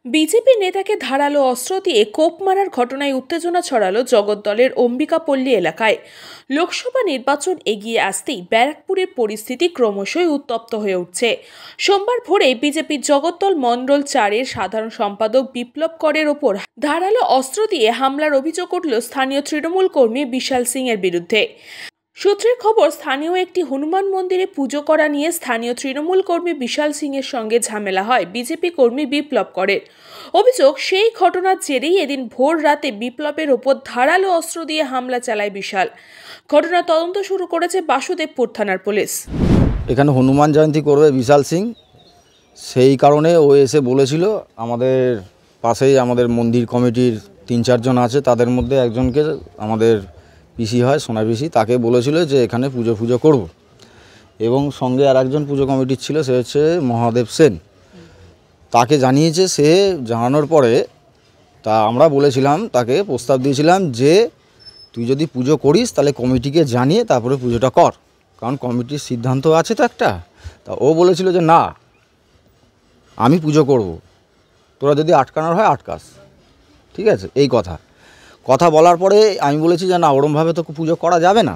BJP নেতাকে ধারালো অস্ত্র দিয়ে কোপ মারার ঘটনায় উত্তেজনা ছড়ালো জগদ্দলের অম্বিকাপল্লী এলাকায়। লোকসভা নির্বাচন এগিয়ে আসতেই ব্যারাকপুরের পরিস্থিতি ক্রমশই উত্তপ্ত হয়ে উঠছে। সোমবার ভোরে বিজেপির জগদ্দল মণ্ডল 4-এর সাধারণ সম্পাদক বিপ্লব করের ওপর ধারালো অস্ত্র দিয়ে হামলার অভিযোগ উঠল স্থানীয় তৃণমূল কর্মী বিশাল সিং এর বিরুদ্ধে। সূত্রের খবর, স্থানীয় একটি হনুমান মন্দিরে পুজো করা নিয়ে স্থানীয় তৃণমূল কর্মী বিশাল সিং এর সঙ্গে ঝামেলা হয় বিজেপি কর্মী বিপ্লব করের। অভিযোগ, সেই ঘটনার জেরেই এদিন ভোর রাতে বিপ্লবের ওপর ধারালো অস্ত্র দিয়ে হামলা চালায় বিশাল। ঘটনার তদন্ত শুরু করেছে বাসুদেবপুর থানার পুলিশ। এখানে হনুমান জয়ন্তী করবে বিশাল সিং, সেই কারণে ও এসে বলেছিল আমাদের পাশেই আমাদের মন্দির কমিটির 3-4 জন আছে, তাদের মধ্যে একজনকে আমাদের পিসি হয় সোনার পিসি, তাকে বলেছিল যে এখানে পুজো করব। এবং সঙ্গে আর একজন পুজো কমিটির ছিল, সে হচ্ছে মহাদেব সেন, তাকে জানিয়েছে। সে জানানোর পরে আমরা বলেছিলাম, তাকে প্রস্তাব দিয়েছিলাম যে তুই যদি পুজো করিস তাহলে কমিটিকে জানিয়ে তারপরে পুজোটা কর, কারণ কমিটির সিদ্ধান্ত আছে তো একটা। তা ও বলেছিল যে না, আমি পুজো করব, তোরা যদি আটকানোর হয় আটকাস, ঠিক আছে। এই কথা বলার পরে আমি বলেছি যে না, ওরমভাবে তো পুজো করা যাবে না,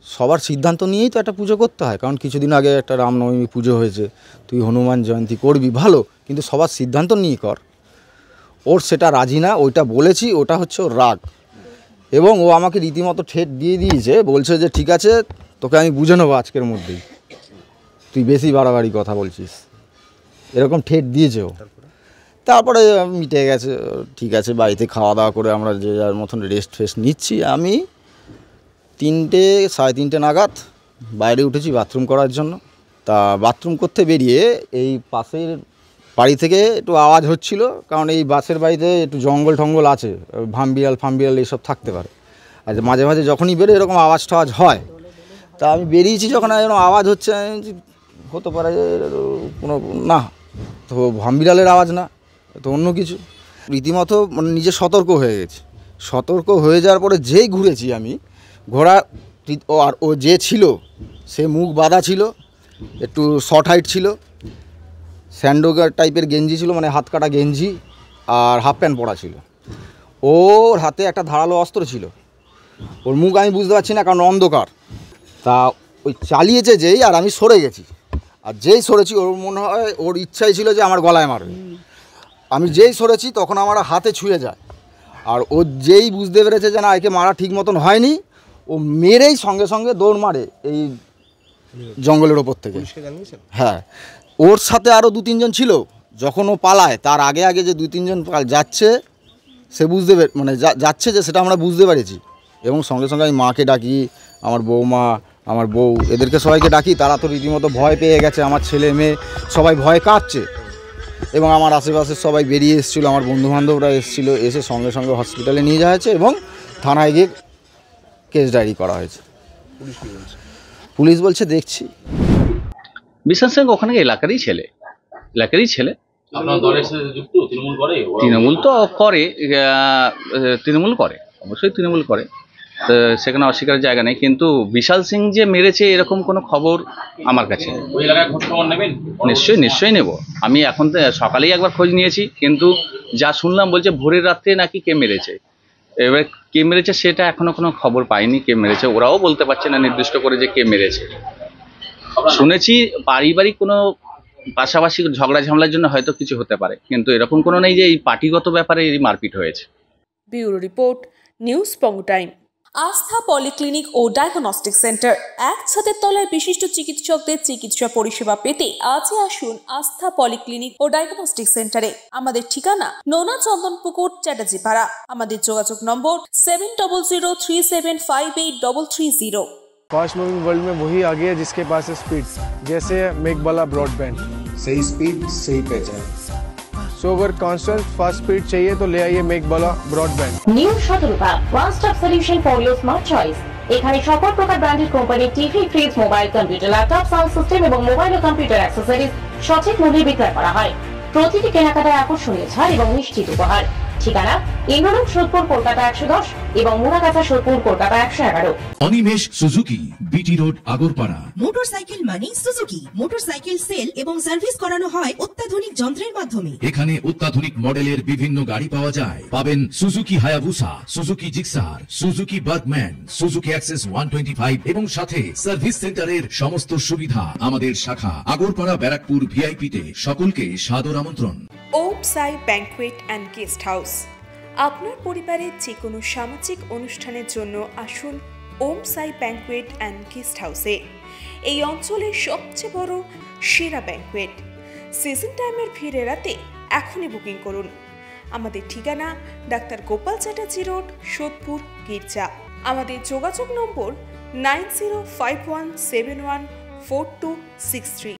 সবার সিদ্ধান্ত নিয়েই তো একটা পুজো করতে হয়, কারণ কিছুদিন আগে একটা রামনবমী পুজো হয়েছে, তুই হনুমান জয়ন্তী করবি ভালো, কিন্তু সবার সিদ্ধান্ত নিয়ে কর। ওর সেটা রাজি না, ওইটা বলেছি, ওটা হচ্ছে ওর রাগ। এবং ও আমাকে রীতিমতো ঠেট দিয়ে দিয়েছে, বলছে যে ঠিক আছে, তোকে আমি বুঝে নেবো আজকের মধ্যেই, তুই বেশি বাড়াবাড়ি কথা বলছিস, এরকম ঠেট দিয়েছে ও। তারপরে মিটে গেছে, ঠিক আছে, বাড়িতে খাওয়া দাওয়া করে আমরা যে যার মতন রেস্ট নিচ্ছি। আমি 3-3:30 নাগাদ বাইরে উঠেছি বাথরুম করার জন্য। তা বাথরুম করতে বেরিয়ে এই পাশের বাড়ি থেকে একটু আওয়াজ হচ্ছিল, কারণ এই বাসের বাড়িতে একটু জঙ্গল আছে, ফামবিড়াল এইসব থাকতে পারে। আর মাঝে মাঝে যখনই বেরো এরকম আওয়াজ হয়। তা আমি বেরিয়েছি যখন এরকম আওয়াজ হচ্ছে, হতে পারে কোনো না, তো ফামবিড়ালের আওয়াজ না, তো অন্য কিছু। রীতিমতো মানে নিজে সতর্ক হয়ে গেছি। সতর্ক হয়ে যাওয়ার পরে যেই ঘুরেছি আমি, ঘোড়া আর ও যে ছিল সে মুখ বাঁধা ছিল, একটু শর্ট হাইট ছিল, স্যান্ডোগার টাইপের গেঞ্জি ছিল, মানে হাত কাটা গেঞ্জি, আর হাফ প্যান্ট পরা ছিল। ওর হাতে একটা ধারালো অস্ত্র ছিল। ওর মুখ আমি বুঝতে পারছি না, কারণ অন্ধকার। তা ওই চালিয়েছে যেই, আর আমি সরে গেছি, আর যেই সরেছি ওর মনে হয় ওর ইচ্ছাই ছিল যে আমার গলায় মারবে। আমি যেই সরেছি তখন আমার হাতে ছুঁয়ে যায়, আর ও যেই বুঝতে পেরেছে যে না, একে মারা ঠিক মতন হয়নি, ও মেরেই সঙ্গে সঙ্গে দৌড় মারে এই জঙ্গলের ওপর থেকে। হ্যাঁ, ওর সাথে আরও 2-3 জন ছিল। যখন ও পালায় তার আগে যে 2-3 জন যাচ্ছে, সে মানে যাচ্ছে যে সেটা আমরা বুঝতে পেরেছি। এবং সঙ্গে সঙ্গে আমি মাকে ডাকি, আমার বৌমা, আমার বউ, এদেরকে সবাইকে ডাকি। তারা তো রীতিমতো ভয় পেয়ে গেছে, আমার ছেলে মেয়ে সবাই ভয় কাঁপছে। এবং আমার আশেপাশের সবাই বেরিয়ে এসেছিলো, আমার বন্ধুবান্ধবরা এসেছিলো, এসে সঙ্গে সঙ্গে হসপিটালে নিয়ে যাওয়া হয়েছে এবং থানায় গিয়ে কেস ডায়েরি করা হয়েছে। পুলিশ বলছে দেখছি। বিশাল সিং ওখানে এলাকারই ছেলে। তৃণমূল তো করে, তৃণমূল করে, অবশ্যই তৃণমূল করে, তো সেখানে অস্বীকারের জায়গা নেই। কিন্তু বিশাল সিং যে মেরেছে এরকম কোনো খবর আমার কাছে নেই। নিশ্চয়ই নেব। আমি এখন সকালেই একবার খোঁজ নিয়েছি, কিন্তু যা শুনলাম বলছে ভোরের রাত্রে নাকি কে মেরেছে। এবার কে মেরেছে সেটা এখনো কোনো খবর পাইনি, কে মেরেছে ওরাও বলতে পারছে না নির্দিষ্ট করে যে কে মেরেছে। শুনেছি পারিবারিক কোনো পাশাপাশি ঝগড়া ঝামেলার জন্য হয়তো কিছু হতে পারে, কিন্তু এরকম কোনো নেই যে এই পার্টিগত ব্যাপারে এই মারপিট হয়েছে। ব্যুরো রিপোর্ট, নিউজ পঙ্গু টাইম। আস্থা পলিক্লিনিক ও ডায়াগনস্টিক সেন্টার, এক ছাদের তলায় বিশিষ্ট চিকিৎসকদের চিকিৎসা পরিষেবা পেতে আজই আসুন আস্থা পলিক্লিনিক ও ডায়াগনস্টিক সেন্টারে। আমাদের ঠিকানা নোনা চন্দনপুকুর, চ্যাটার্জিপাড়া। আমাদের যোগাযোগ নম্বর 7003758330। फास्ट मूविंग वर्ल्ड में वही आगे है जिसके पास है स्पीड, जैसे मेघबाला ब्रॉडबैंड। सही स्पीड, सही पहचान। सो अगर कांस्टेंट फास्ट स्पीड चाहिए तो ले आइए Meghbala broadband. New Shatarupa one stop solution for your smart choice. এখানে সকল প্রকার ব্র্যান্ডেড কোম্পানির TV, fridge, mobile, computer, laptop, sound system এবং মোবাইল ও কম্পিউটার অ্যাক্সেসরিজ সঠিক মূল্যে বিক্রয় করা হয়। প্রতিটি কেনাকাটায় আকর্ষণীয় ছাড় এবং নিশ্চিত উপহার। ঠিকানা ইন্দ্রলোক সোদপুর কলকাতা 110 এবং Muragachha Sodepur Kolkata 111। Animesh Suzuki, BT road, Agarpara. Motorcycle মানে সুজুকি। মোটরসাইকেল সেল এবং সার্ভিস করানো হয় অত্যাধুনিক যন্ত্রের মাধ্যমে। এখানে অত্যাধুনিক মডেলের বিভিন্ন গাড়ি পাওয়া যায়। পাবেন Suzuki Hayabusa, Suzuki Gixxer, Suzuki Bergman, Suzuki access 125 এবং সাথে সার্ভিস সেন্টারের সমস্ত সুবিধা। আমাদের শাখা আগরপাড়া ব্যারাকপুর ভিআইপিতে। সকলকে সাদর আমন্ত্রণ। ওম সাই ব্যাংকুয়েট অ্যান্ড গেস্ট হাউস। আপনার পরিবারের যে কোনো সামাজিক অনুষ্ঠানের জন্য আসুন ওম সাই ব্যাংকুয়েট অ্যান্ড গেস্ট হাউসে। এই অঞ্চলের সবচেয়ে বড় সেরা ব্যাংকুয়েট। সিজন টাইমের ভিড় এড়াতে এখনই বুকিং করুন। আমাদের ঠিকানা ডাক্তার গোপাল চ্যাটার্জি রোড, সোদপুর, গির্জা। আমাদের যোগাযোগ নম্বর 9051714263।